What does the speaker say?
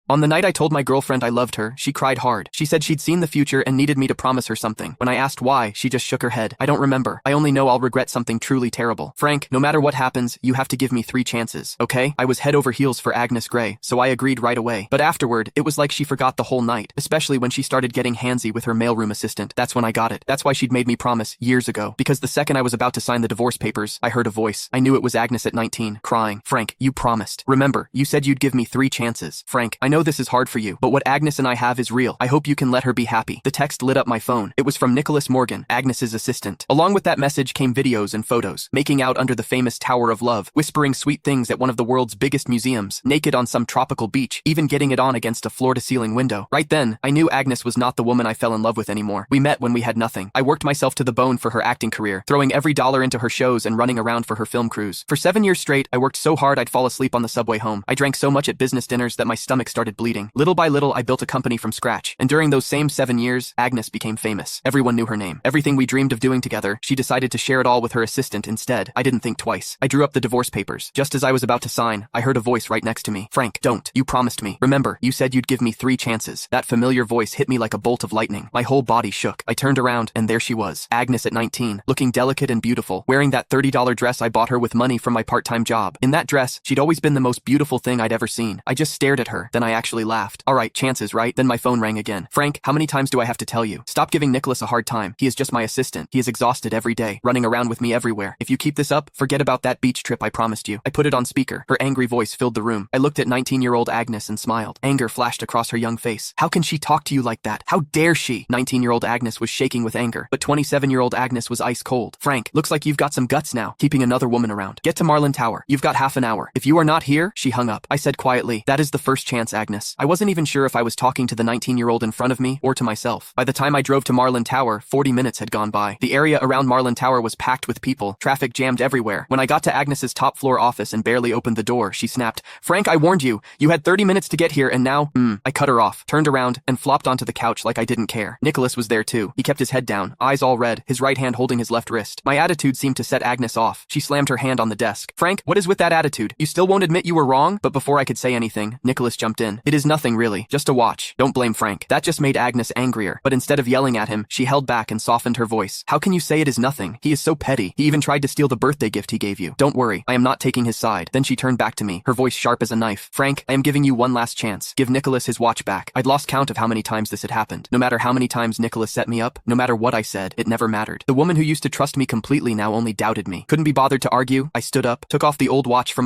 On the night I told my girlfriend I loved her, she cried hard. She said she'd seen the future and needed me to promise her something. When I asked why, she just shook her head. I don't remember. I only know I'll regret something truly terrible. Frank, no matter what happens, you have to give me 3 chances, okay? I was head over heels for Agnes Grey, so I agreed right away. But afterward, it was like she forgot the whole night, especially when she started getting handsy with her mailroom assistant. That's when I got it. That's why she'd made me promise years ago. Because the second I was about to sign the divorce papers, I heard a voice. I knew it was Agnes at 19, crying. Frank, you promised. Remember, you said you'd give me 3 chances. Frank, I know this is hard for you, but what Agnes and I have is real. I hope you can let her be happy. The text lit up my phone. It was from Nicholas Morgan, Agnes's assistant. Along with that message came videos and photos, making out under the famous Tower of Love, whispering sweet things at one of the world's biggest museums, naked on some tropical beach, even getting it on against a floor-to-ceiling window. Right then, I knew Agnes was not the woman I fell in love with anymore. We met when we had nothing. I worked myself to the bone for her acting career, throwing every dollar into her shows and running around for her film crews. For 7 years straight, I worked so hard I'd fall asleep on the subway home. I drank so much at business dinners that my stomach started bleeding. Little by little, I built a company from scratch. And during those same 7 years, Agnes became famous. Everyone knew her name. Everything we dreamed of doing together, she decided to share it all with her assistant instead. I didn't think twice. I drew up the divorce papers. Just as I was about to sign, I heard a voice right next to me. Frank, don't. You promised me. Remember, you said you'd give me 3 chances. That familiar voice hit me like a bolt of lightning. My whole body shook. I turned around, and there she was. Agnes at 19, looking delicate and beautiful, wearing that $30 dress I bought her with money from my part-time job. In that dress, she'd always been the most beautiful thing I'd ever seen. I just stared at her, then I actually laughed. All right, chances, right? Then my phone rang again. Frank, how many times do I have to tell you? Stop giving Nicholas a hard time. He is just my assistant. He is exhausted every day, running around with me everywhere. If you keep this up, forget about that beach trip I promised you. I put it on speaker. Her angry voice filled the room. I looked at 19-year-old Agnes and smiled. Anger flashed across her young face. How can she talk to you like that? How dare she? 19-year-old Agnes was shaking with anger, but 27-year-old Agnes was ice cold. Frank, looks like you've got some guts now, keeping another woman around. Get to Marlin Tower. You've got half an hour. If you are not here, she hung up. I said quietly, that is the first chance, Agnes. I wasn't even sure if I was talking to the 19-year-old in front of me or to myself. By the time I drove to Marlin Tower, 40 minutes had gone by. The area around Marlin Tower was packed with people, traffic jammed everywhere. When I got to Agnes's top floor office and barely opened the door, she snapped, Frank, I warned you. You had 30 minutes to get here and now, I cut her off, turned around, and flopped onto the couch like I didn't care. Nicholas was there too. He kept his head down, eyes all red, his right hand holding his left wrist. My attitude seemed to set Agnes off. She slammed her hand on the desk. Frank, what is with that attitude? You still won't admit you were wrong? But before I could say anything, Nicholas jumped in. It is nothing really, just a watch. Don't blame Frank. That just made Agnes angrier, but instead of yelling at him, she held back and softened her voice. How can you say it is nothing? He is so petty. He even tried to steal the birthday gift he gave you. Don't worry, I am not taking his side. Then she turned back to me, her voice sharp as a knife. Frank, I am giving you one last chance. Give Nicholas his watch back. I'd lost count of how many times this had happened. No matter how many times Nicholas set me up, no matter what I said, it never mattered. The woman who used to trust me completely now only doubted me. Couldn't be bothered to argue. I stood up, took off the old watch from my